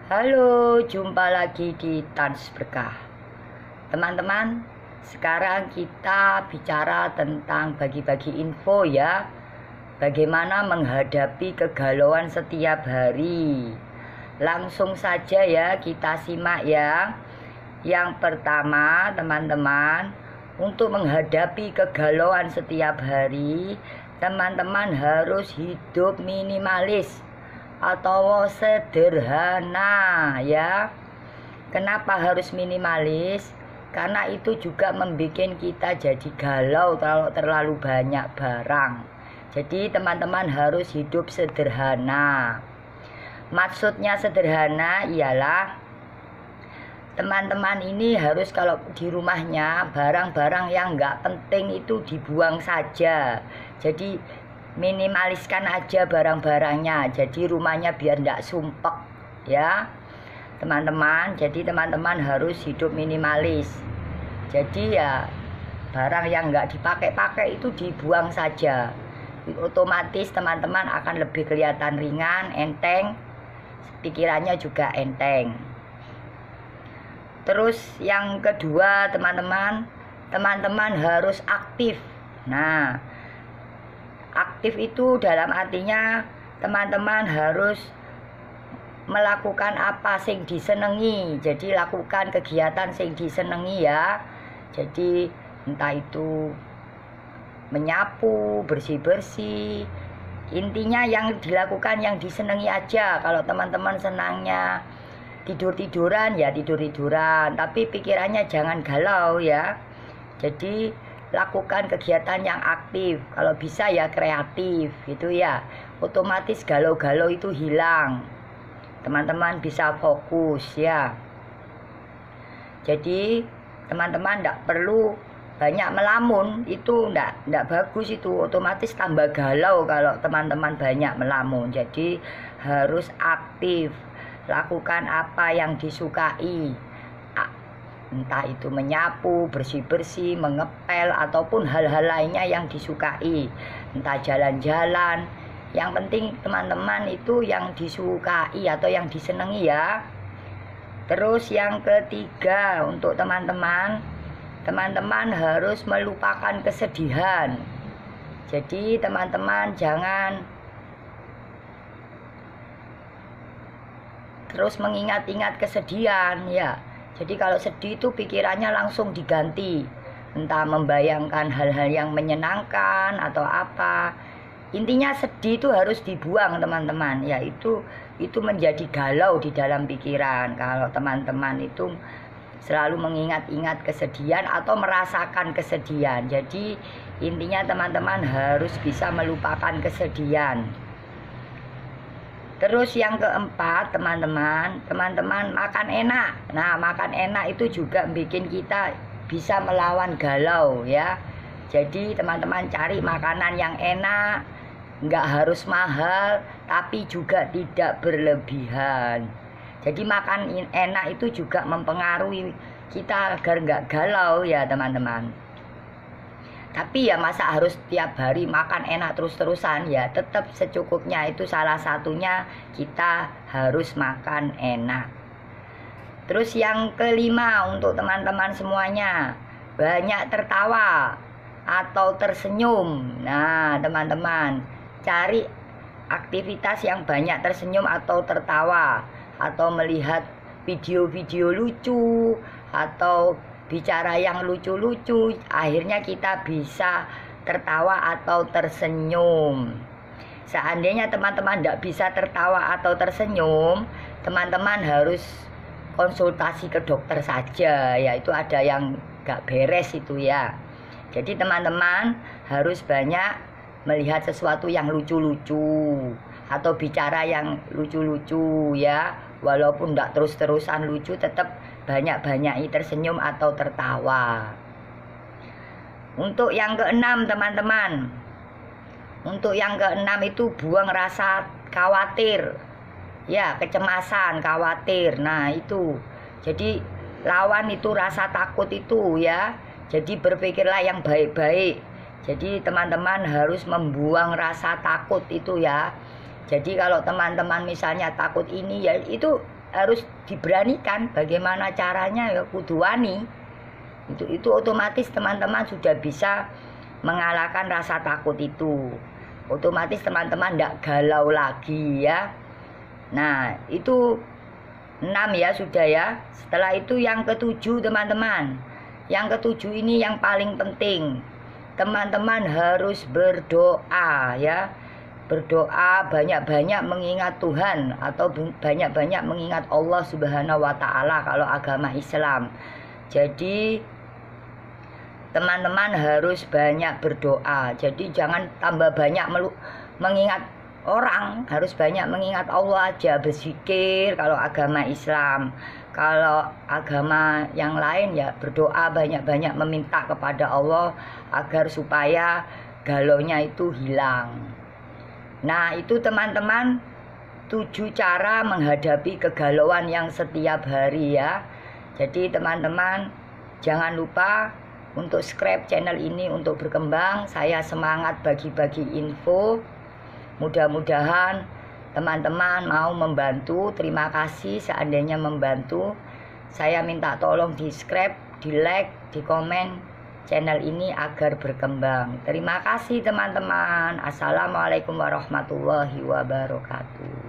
Halo, jumpa lagi di Tans Berkah. Teman-teman, sekarang kita bicara tentang bagi-bagi info ya. Bagaimana menghadapi kegalauan setiap hari. Langsung saja ya, kita simak ya. Yang pertama, teman-teman, untuk menghadapi kegalauan setiap hari, teman-teman harus hidup minimalis atau sederhana ya. Kenapa harus minimalis? Karena itu juga membuat kita jadi galau kalau terlalu banyak barang. Jadi teman-teman harus hidup sederhana. Maksudnya sederhana ialah teman-teman ini harus kalau di rumahnya barang-barang yang nggak penting itu dibuang saja. Jadi minimaliskan aja barang-barangnya, jadi rumahnya biar tidak sumpek ya teman-teman. Jadi teman-teman harus hidup minimalis. Jadi ya barang yang nggak dipakai-pakai itu dibuang saja. Otomatis teman-teman akan lebih kelihatan ringan, enteng, pikirannya juga enteng. Terus yang kedua teman-teman harus aktif. Nah, aktif itu dalam artinya teman-teman harus melakukan apa sing disenengi. Jadi lakukan kegiatan sing disenengi ya. Jadi entah itu menyapu, bersih-bersih. Intinya yang dilakukan yang disenengi aja. Kalau teman-teman senangnya tidur-tiduran ya tidur-tiduran, tapi pikirannya jangan galau ya. Jadi lakukan kegiatan yang aktif, kalau bisa ya kreatif gitu ya. Otomatis galau-galau itu hilang, teman-teman bisa fokus ya. Jadi teman-teman tidak perlu banyak melamun, itu tidak bagus, itu otomatis tambah galau kalau teman-teman banyak melamun. Jadi harus aktif, lakukan apa yang disukai, entah itu menyapu, bersih-bersih, mengepel, ataupun hal-hal lainnya yang disukai, entah jalan-jalan. Yang penting teman-teman itu yang disukai atau yang disenangi ya. Terus yang ketiga, untuk teman-teman harus melupakan kesedihan. Jadi teman-teman jangan terus mengingat-ingat kesedihan ya. Jadi kalau sedih itu pikirannya langsung diganti, entah membayangkan hal-hal yang menyenangkan atau apa. Intinya sedih itu harus dibuang teman-teman ya. Itu menjadi galau di dalam pikiran kalau teman-teman itu selalu mengingat-ingat kesedihan atau merasakan kesedihan. Jadi intinya teman-teman harus bisa melupakan kesedihan. Terus yang keempat teman-teman makan enak. Nah, makan enak itu juga bikin kita bisa melawan galau ya. Jadi teman-teman cari makanan yang enak, nggak harus mahal tapi juga tidak berlebihan. Jadi makan enak itu juga mempengaruhi kita agar nggak galau ya teman-teman. Tapi ya masa harus tiap hari makan enak terus-terusan ya, tetap secukupnya. Itu salah satunya, kita harus makan enak. Terus yang kelima untuk teman-teman semuanya, banyak tertawa atau tersenyum. Nah teman-teman cari aktivitas yang banyak tersenyum atau tertawa, atau melihat video-video lucu atau bicara yang lucu-lucu, akhirnya kita bisa tertawa atau tersenyum. Seandainya teman-teman tidak bisa tertawa atau tersenyum, teman-teman harus konsultasi ke dokter saja ya. Itu ada yang gak beres itu ya. Jadi teman-teman harus banyak melihat sesuatu yang lucu-lucu atau bicara yang lucu-lucu ya. Walaupun tidak terus-terusan lucu, tetap banyak-banyak tersenyum atau tertawa. Untuk yang keenam teman-teman, itu buang rasa khawatir ya, kecemasan, khawatir. Nah itu, jadi lawan itu rasa takut itu ya. Jadi berpikirlah yang baik-baik. Jadi teman-teman harus membuang rasa takut itu ya. Jadi kalau teman-teman misalnya takut ini, ya itu harus diberanikan. Bagaimana caranya, ya kudu wani. Itu otomatis teman-teman sudah bisa mengalahkan rasa takut itu. Otomatis teman-teman tidak galau lagi ya. Nah itu 6 ya sudah ya. Setelah itu yang ketujuh teman-teman. Yang ketujuh ini yang paling penting. Teman-teman harus berdoa ya. Berdoa banyak-banyak mengingat Tuhan atau banyak-banyak mengingat Allah Subhanahu wa taala kalau agama Islam. Jadi teman-teman harus banyak berdoa. Jadi jangan tambah banyak mengingat orang, harus banyak mengingat Allah aja, berzikir kalau agama Islam. Kalau agama yang lain ya berdoa banyak-banyak meminta kepada Allah agar supaya galaunya itu hilang. Nah itu teman-teman 7 cara menghadapi kegalauan yang setiap hari ya. Jadi teman-teman jangan lupa untuk subscribe channel ini untuk berkembang. Saya semangat bagi-bagi info. Mudah-mudahan teman-teman mau membantu. Terima kasih seandainya membantu. Saya minta tolong di subscribe, di like, di komen channel ini agar berkembang. Terima kasih teman-teman. Assalamualaikum warahmatullahi wabarakatuh.